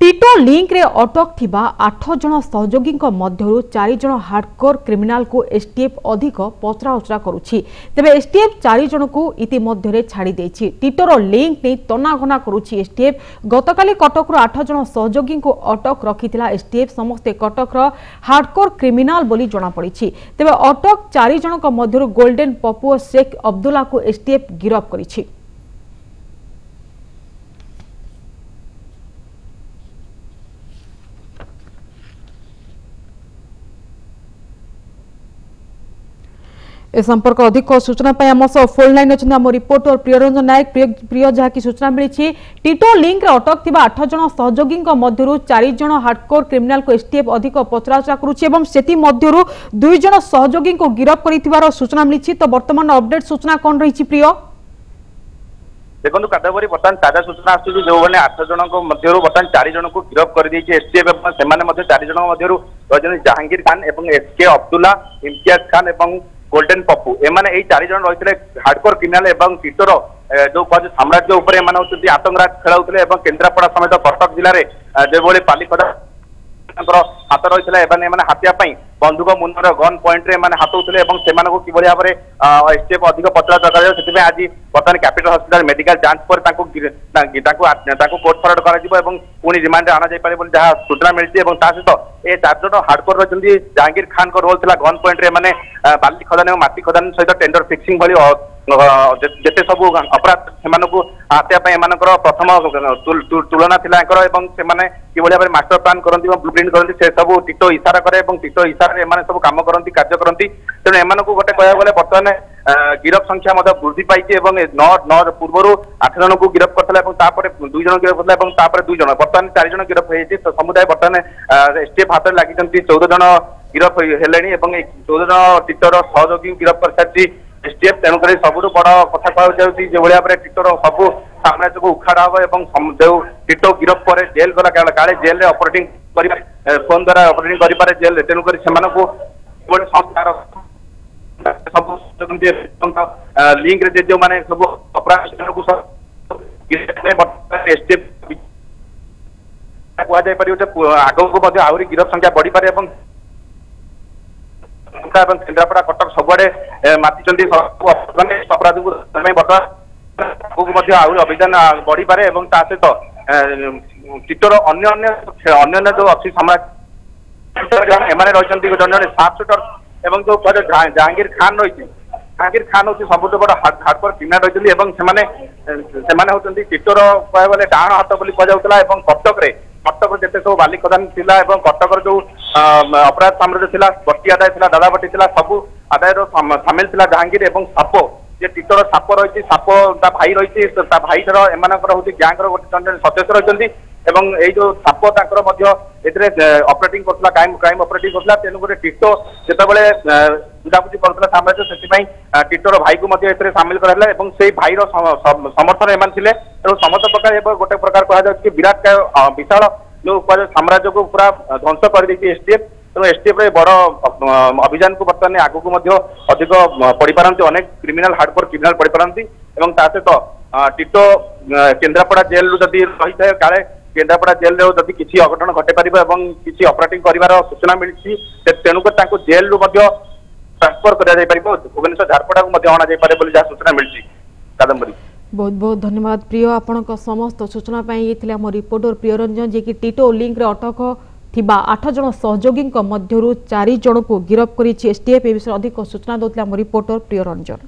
टीटो link रे अटक थिबा 8 जन सहयोगी मध्यरु 4 जन हार्डकोर क्रिमिनाल को एसटीएफ अधिक पचराउचरा करुछि। तेबे एसटीएफ 4 जन को इतिमध्ये छाड़ी देछि। टीटोर लिंक नै तनाघना करुछि एसटीएफ। गतकाली कटक 8 जन सहयोगी को अटक रखिथिला एसटीएफ। समस्ते कटक हार्डकोर क्रिमिनाल बोली जणा पड़िछि। तेबे अटक 4 जन मध्यरु गोल्डन पप्पू और शेख अब्दुल्ला को एसटीएफ गिरफ्त करिछि। ए संपर्क अधिक सूचना आम फोन लाइन अच्छा आम रिपोर्टर प्रियरंजन नायक। प्रिय जहाँ की सूचना मिली टीटो लिंक अटक थिबा 8 जन सहयोगी मध्यरु 4 जन हार्डकोर क्रिमिनाल को एसटीएफ अधिक पचराउचरा करुछि एवं सेति मध्यरु 2 जन सहयोगी को गिरफ्त करिथिबार सूचना मिली। तो वर्तमान अपडेट सूचना कौन रही प्रिय? देखो कादम्बरी बर्तमान ताजा सूचना आसुची जो मैंने 8 जन मध्यरु बर्तमान 4 जन को गिरफ्त कर दी एसटीएफ। सेमाने मध्य 4 जन मध्यरु जहांगीर खान एवं एसके अब्दुल्ला, इम्तियाज खान एवं गोल्डन पप्पू एमाने 4 जन रही हार्डकोर क्रिमिनाल एवं टीटोर जो साम्राज्य उपर एमाने आतंकराज खेलाउथिले एवं केन्द्रापड़ा समेत कटक जिले में जो पालिखदा हाथ रही हाथिया बंधुक मुंडर गन पॉइंट रे हाथ उठे कि भाव में एसटीएफ अधिक पचराउचरा कर आज बर्तमान कैपिटल हॉस्पिटल मेडिकल जांच पर कोर्ट फरवर्ड कर पुणी रिमांड आना जाए जहाँ सूचना मिली। सहित ए 4 जन हार्डकोर रही जहांगीर खान को रोल था गन पॉइंट रे बाली खदान और माटी खदान सहित टेंडर फिक्सिंग भली जिते सब अपराध से हाथिया प्रथम तुलना थी कि भाव में मास्टर प्लान करती ब्लू प्रिंट करती से सब टीटो इशारा करे टीटो इशारा एम सब कम करती कार्य करती। तेणु एम गोटे कह गले बर्तमान गिरफ संख्या वृद्धि पाई पूर्व 8 जन को गिरफ करता 2 जन गिरफ करता 2 जन बर्तमान 4 जन गिरफ हो समुदाय बर्तमान एसटीएफ हाथ में लगी 14 जन गिरफ हेले 14 जन टीटोर सहयोगी गिरफ कर सारी एसटीएफ। तेणुक सबुठ बड़ कथा कहुच्छी जो भाव में टीटोर सब साम्राज्य को उखाड़ा हम जो टीटो गिरफ पर जेल गला काले जेल में ऑपरेटिंग फोन द्वारा ऑपरेटिंग करें जेल। तेणुक संस्थार सब लिंक जो मैंने सब अपराध एसटीएफ कहुपर आगे आहरी गिरफ संख्या बढ़ी पारे केन्द्रापड़ा कटक सबुआड़े माति अपराध को बर्तमान अभियान बढ़ी पारे सहित टीटोर अन्य जो अच्छी साम्राज्य एम रही जन साफ सुटर एवं जो जहांगीर खान रही जहांगीर खान हूँ सबुठ बड़ हार्डकोर क्रिमिनाल रही होती टीटोर कह गले डाण हाथ बोली कहुला। कटक जिते सब बाली खदान थिला कटक जो अपराध साम्राज्य थिला बटी आदाय थिला दादा बटी थिला सबू आदाय सामिल थिला जहांगीर एवं साप जे टीटोर साप रही साप भाई रही भाईर एम हूँ गैंग गोटे सदस्य रही जो साप ऑपरेटिंग करता क्राइम ऑपरेटिंग करता। तेणुक टीटो जितेबाला बुझाबुझी करता साम्राज्य से टीटोर भाई को सामिल कराला से भाईर समर्थन एम थे। तेणु समस्त प्रकार गोटे प्रकार कह विराट विशाल जो साम्राज्य को पूरा ध्वंस कर एसटीएफ। तेणु एसटीएफ बड़ अभियान को बर्तमान आगू अधिक पड़ पारती अनेक क्रिमिनाल हार्डकोर क्रिमिनाल पड़ पारती सहित टीटो केन्द्रापड़ा जेल रही है काले केन्द्रापड़ा जेल जदि किसी अघटन घटे पार किसी ऑपरेटिंग कर सूचना मिली तेणुक जेल रु ट्रांसफर कर भुवनेश्वर झारपड़ा को अणा जाए जहाँ सूचना मिली। कादम्बरी बहुत बहुत धन्यवाद प्रिय आपण समस्त सूचना आम रिपोर्टर प्रियरंजन जे कि टीटो लिंक रे अटक थिबा 8 जन सहयोगी मध्यरु 4 जन को गिरफ्त करिछि एसटीएफ। ए विषय अधिक सूचना देउतले आम रिपोर्टर प्रियरंजन।